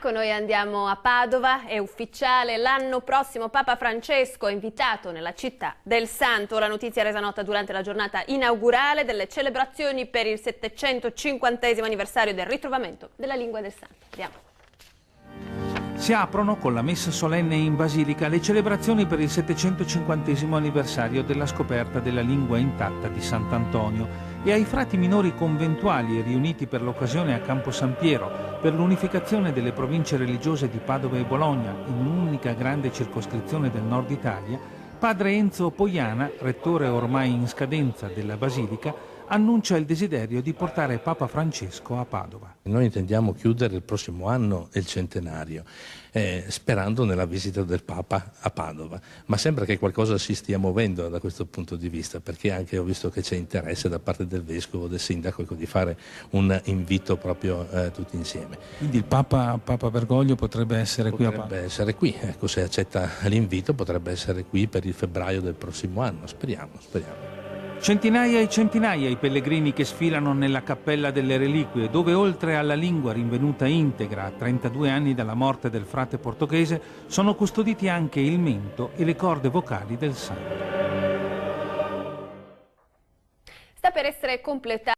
Con noi andiamo a Padova, è ufficiale, l'anno prossimo Papa Francesco è invitato nella città del Santo. La notizia è resa nota durante la giornata inaugurale delle celebrazioni per il 750° anniversario del ritrovamento della lingua del Santo. Andiamo. Si aprono con la messa solenne in Basilica le celebrazioni per il 750° anniversario della scoperta della lingua intatta di Sant'Antonio e ai frati minori conventuali riuniti per l'occasione a Campo San Piero per l'unificazione delle province religiose di Padova e Bologna in un'unica grande circoscrizione del nord Italia, padre Enzo Poiana, rettore ormai in scadenza della Basilica, annuncia il desiderio di portare Papa Francesco a Padova. Noi intendiamo chiudere il prossimo anno il centenario, sperando nella visita del Papa a Padova, ma sembra che qualcosa si stia muovendo da questo punto di vista, perché anche ho visto che c'è interesse da parte del Vescovo, del Sindaco, di fare un invito proprio tutti insieme. Quindi il Papa Bergoglio potrebbe essere qui a Padova? Potrebbe essere qui, ecco, se accetta l'invito potrebbe essere qui per il febbraio del prossimo anno, speriamo. Centinaia e centinaia i pellegrini che sfilano nella Cappella delle Reliquie, dove oltre alla lingua rinvenuta integra a 32 anni dalla morte del frate portoghese, sono custoditi anche il mento e le corde vocali del santo. Sta per essere completato